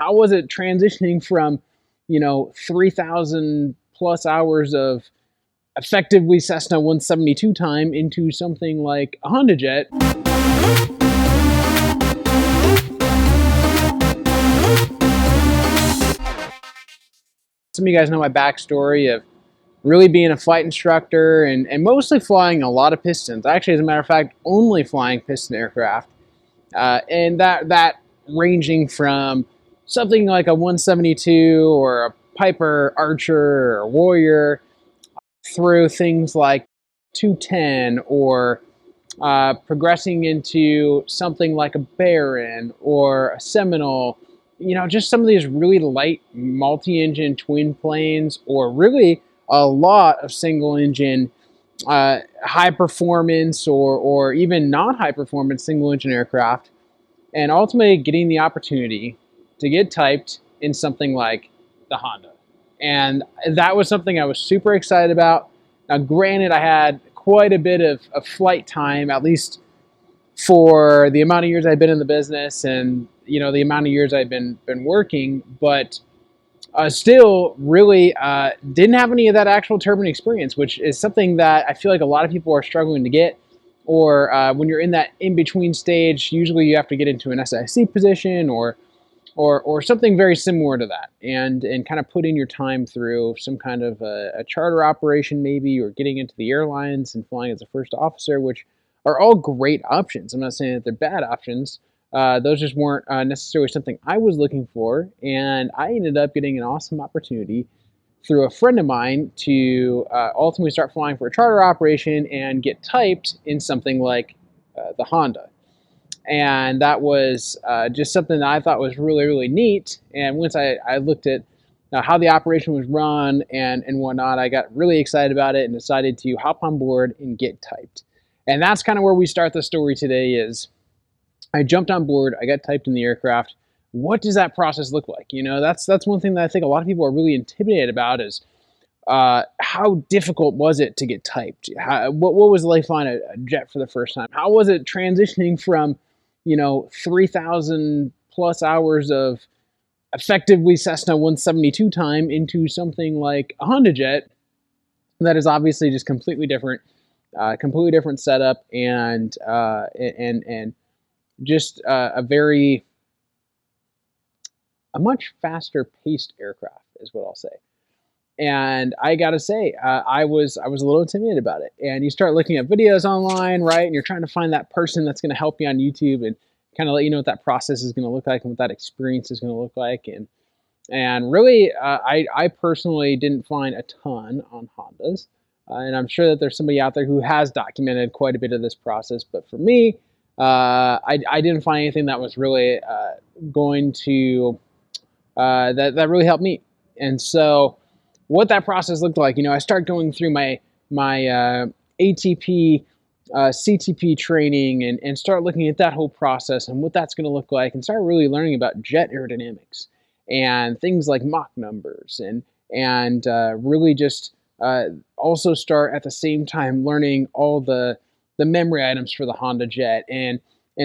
How was it transitioning from, 3,000 plus hours of effectively Cessna 172 time into something like a Hondajet? Some of you guys know my backstory of really being a flight instructor and mostly flying a lot of pistons. Actually, as a matter of fact, only flying piston aircraft. And that ranging from something like a 172 or a Piper Archer or Warrior through things like 210 or progressing into something like a Baron or a Seminole. Just some of these really light multi-engine twin planes, or really a lot of single engine high performance or even not high performance single engine aircraft, and ultimately getting the opportunity to get typed in something like the Honda. And that was something I was super excited about. Now, granted, I had quite a bit of flight time, at least for the amount of years I'd been in the business and the amount of years I'd been working, but still really didn't have any of that actual turbine experience, which is something that I feel like a lot of people are struggling to get. Or when you're in that in-between stage, usually you have to get into an SIC position or something very similar to that, and kind of put in your time through some kind of a charter operation maybe, or getting into the airlines and flying as a first officer, which are all great options. I'm not saying that they're bad options. Those just weren't necessarily something I was looking for, and I ended up getting an awesome opportunity through a friend of mine to ultimately start flying for a charter operation and get typed in something like the Honda. And that was just something that I thought was really, really neat. And once I looked at how the operation was run and whatnot, I got really excited about it and decided to hop on board and get typed. And that's kind of where we start the story today. Is I jumped on board, I got typed in the aircraft. What does that process look like? That's one thing that I think a lot of people are really intimidated about, is how difficult was it to get typed? What was it like flying a jet for the first time? How was it transitioning from 3,000 plus hours of effectively Cessna 172 time into something like a Hondajet that is obviously just completely different setup, and just a much faster paced aircraft is what I'll say. And I gotta say, I was a little intimidated about it. And you start looking at videos online, right? And you're trying to find that person that's going to help you on YouTube and kind of let you know what that process is going to look like and what that experience is going to look like. And really, I personally didn't find a ton on Hondas. And I'm sure that there's somebody out there who has documented quite a bit of this process. But for me, I didn't find anything that was really going to that really helped me. And so what that process looked like, I started going through my ATP, CTP training, and start looking at that whole process and what that's going to look like, and start really learning about jet aerodynamics and things like Mach numbers, and really just also start at the same time learning all the memory items for the Hondajet, and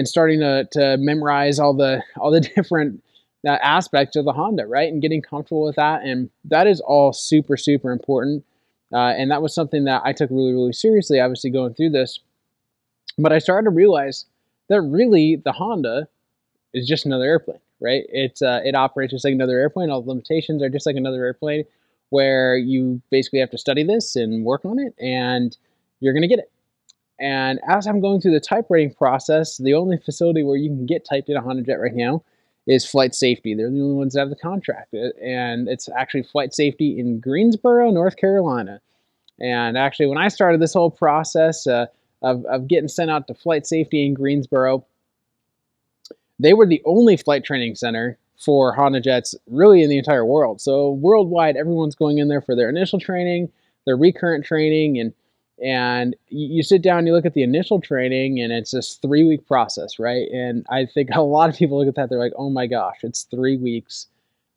starting to memorize all the different aspects of the Honda, right? And getting comfortable with that. And that is all super, super important. And that was something that I took really, really seriously, obviously going through this. But I started to realize that really the Honda is just another airplane, right? It operates just like another airplane. All the limitations are just like another airplane, where you basically have to study this and work on it, and you're going to get it. And as I'm going through the type rating process, the only facility where you can get typed in a Hondajet right now is Flight Safety. They're the only ones that have the contract, and it's actually Flight Safety in Greensboro, North Carolina. And actually, when I started this whole process of getting sent out to Flight Safety in Greensboro, they were the only flight training center for Hondajets really in the entire world. So worldwide, everyone's going in there for their initial training, their recurrent training, and you sit down and you look at the initial training, and it's this 3-week process, right? And I think a lot of people look at that, they're like, oh my gosh, it's 3 weeks.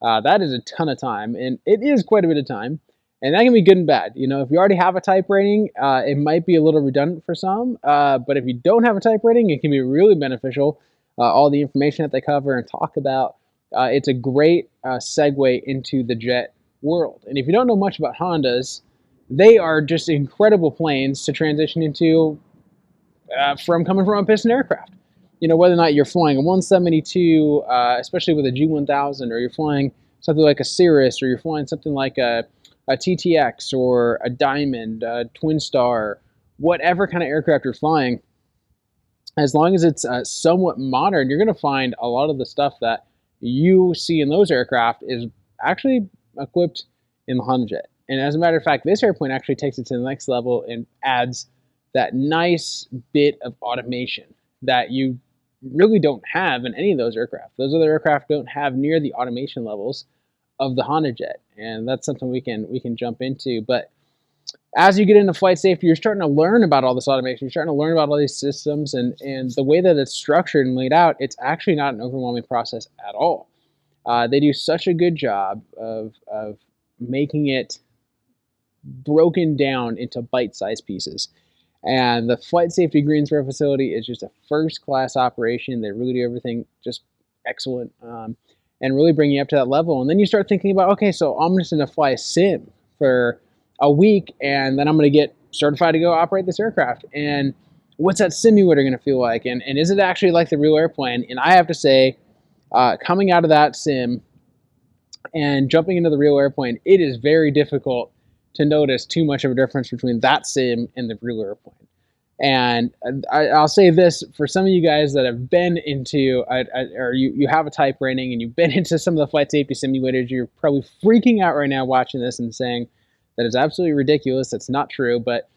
That is a ton of time, and it is quite a bit of time. And that can be good and bad. If you already have a type rating, it might be a little redundant for some. But if you don't have a type rating, it can be really beneficial. All the information that they cover and talk about, It's a great segue into the jet world. And if you don't know much about Hondas, they are just incredible planes to transition into from coming from a piston aircraft. You know, whether or not you're flying a 172, especially with a G1000, or you're flying something like a Cirrus, or you're flying something like a TTX or a Diamond, a Twin Star, whatever kind of aircraft you're flying, as long as it's somewhat modern, you're going to find a lot of the stuff that you see in those aircraft is actually equipped in the Hondajet. And as a matter of fact, this airplane actually takes it to the next level and adds that nice bit of automation that you really don't have in any of those aircraft. Those other aircraft don't have near the automation levels of the Hondajet, and that's something we can jump into. But as you get into flight safety, you're starting to learn about all this automation. You're starting to learn about all these systems, and the way that it's structured and laid out, it's actually not an overwhelming process at all. They do such a good job of making it broken down into bite-sized pieces. And the Flight Safety Greensboro facility is just a first-class operation. They really do everything just excellent, and really bring you up to that level. And then you start thinking about, okay, so I'm just going to fly a sim for a week, and then I'm going to get certified to go operate this aircraft. And what's that simulator going to feel like? And is it actually like the real airplane? And I have to say, coming out of that sim and jumping into the real airplane, it is very difficult to notice too much of a difference between that sim and the real airplane. And I'll say this, for some of you guys that have been into, or you have a type rating and you've been into some of the flight safety simulators, you're probably freaking out right now watching this and saying that is absolutely ridiculous. That's not true. But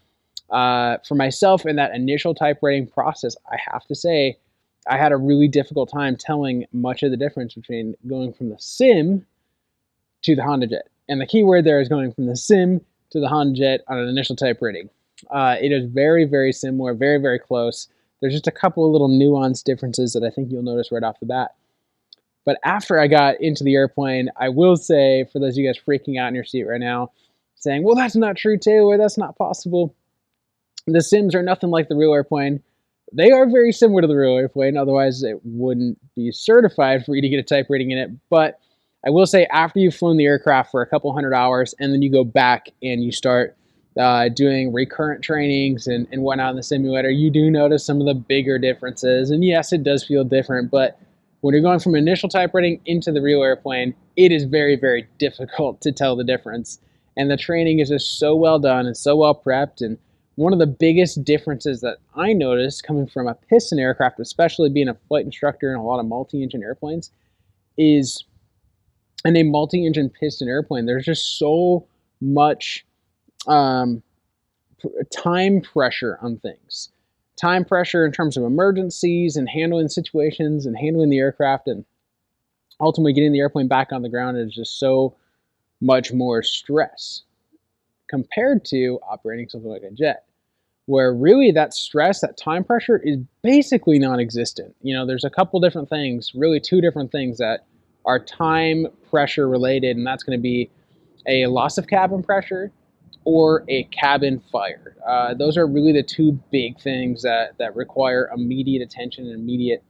for myself in that initial type rating process, I have to say I had a really difficult time telling much of the difference between going from the sim to the Hondajet. And the key word there is going from the sim to the Hondajet on an initial type rating. It is very, very similar, very, very close. There's just a couple of little nuanced differences that I think you'll notice right off the bat. But after I got into the airplane, I will say, for those of you guys freaking out in your seat right now, saying, well, that's not true, Taylor, that's not possible. The sims are nothing like the real airplane. They are very similar to the real airplane, otherwise it wouldn't be certified for you to get a type rating in it. But I will say, after you've flown the aircraft for a couple hundred hours, and then you go back and you start doing recurrent trainings and whatnot in the simulator, you do notice some of the bigger differences. And yes, it does feel different, but when you're going from initial type rating into the real airplane, it is very, very difficult to tell the difference. And the training is just so well done and so well prepped. And one of the biggest differences that I noticed coming from a piston aircraft, especially being a flight instructor in a lot of multi-engine airplanes, is in a multi-engine piston airplane, there's just so much time pressure on things. Time pressure in terms of emergencies and handling situations and handling the aircraft, and ultimately getting the airplane back on the ground is just so much more stress compared to operating something like a jet, where really that stress, that time pressure is basically non-existent. You know, there's a couple different things, really two different things that are time pressure related, and that's going to be a loss of cabin pressure or a cabin fire. Those are really the two big things that require immediate attention and immediate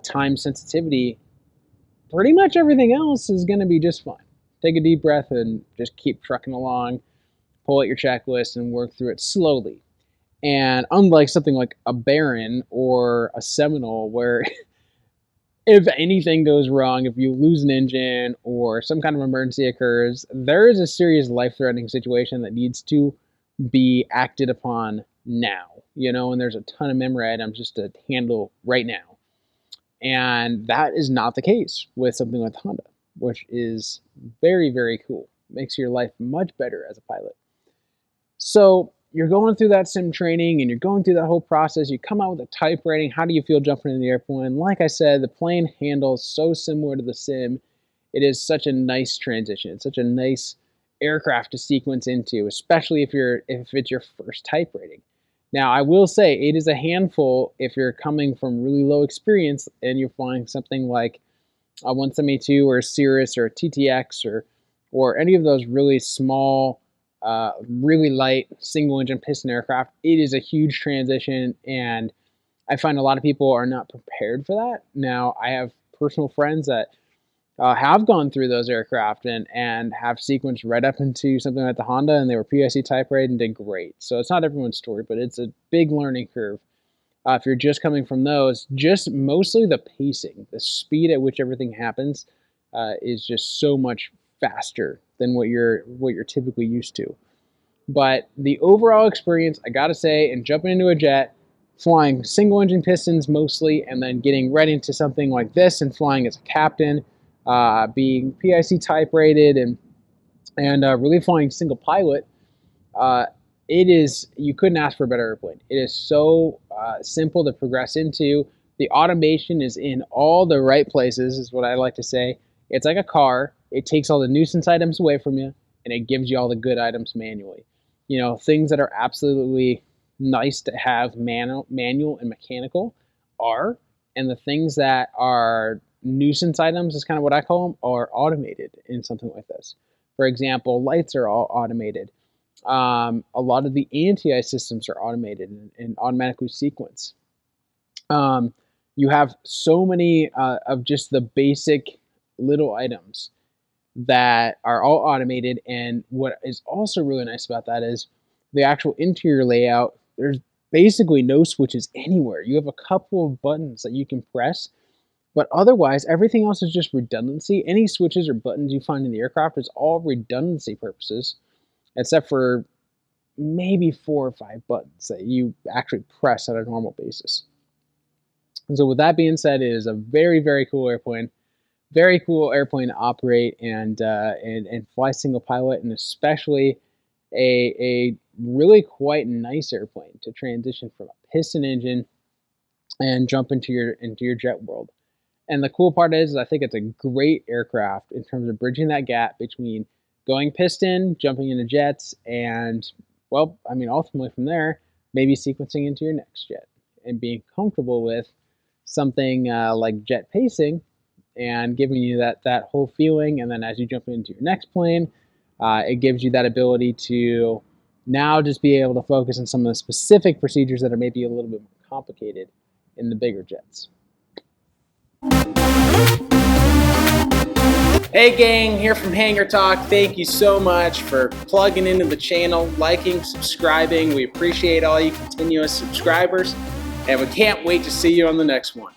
time sensitivity. Pretty much everything else is going to be just fine. Take a deep breath and just keep trucking along, pull out your checklist and work through it slowly. And unlike something like a Baron or a Seminole, where if anything goes wrong, if you lose an engine or some kind of emergency occurs, there is a serious life-threatening situation that needs to be acted upon now, you know, and there's a ton of memory items just to handle right now. And that is not the case with something like Honda, which is very, very cool. Makes your life much better as a pilot. So you're going through that sim training and you're going through that whole process. You come out with a type rating. How do you feel jumping in the airplane? Like I said, the plane handles so similar to the sim. It is such a nice transition. It's such a nice aircraft to sequence into, especially if it's your first type rating. Now, I will say it is a handful if you're coming from really low experience and you're flying something like a 172 or a Cirrus or a TTX or any of those really small, really light single-engine piston aircraft. It is a huge transition, and I find a lot of people are not prepared for that. Now, I have personal friends that have gone through those aircraft and have sequenced right up into something like the Honda, and they were PIC type rated and did great. So it's not everyone's story, but it's a big learning curve. If you're just coming from those, just mostly the pacing, the speed at which everything happens is just so much faster than what you're typically used to. But the overall experience, I gotta say, in jumping into a jet, flying single engine pistons mostly, and then getting right into something like this and flying as a captain, being PIC type rated, and really flying single pilot, you couldn't ask for a better airplane. It is so simple to progress into. The automation is in all the right places, is what I like to say. It's like a car. It takes all the nuisance items away from you, and it gives you all the good items manually. You know, things that are absolutely nice to have manual and mechanical are, and the things that are nuisance items, is kind of what I call them, are automated in something like this. For example, lights are all automated. A lot of the anti-ice systems are automated and automatically sequence. You have so many of just the basic little items that are all automated, and what is also really nice about that is the actual interior layout. There's basically no switches anywhere. You have a couple of buttons that you can press, but otherwise everything else is just redundancy. Any switches or buttons you find in the aircraft is all redundancy purposes, except for maybe 4 or 5 buttons that you actually press on a normal basis. And so with that being said, it is a very, very cool airplane. Very cool airplane to operate and fly single pilot, and especially a really quite nice airplane to transition from a piston engine and jump into your jet world. And the cool part is I think it's a great aircraft in terms of bridging that gap between going piston, jumping into jets, and, well, I mean, ultimately from there, maybe sequencing into your next jet and being comfortable with something like jet pacing and giving you that whole feeling. And then as you jump into your next plane, it gives you that ability to now just be able to focus on some of the specific procedures that are maybe a little bit more complicated in the bigger jets. Hey gang, here from Hangar Talk. Thank you so much for plugging into the channel, liking, subscribing. We appreciate all you continuous subscribers, and we can't wait to see you on the next one.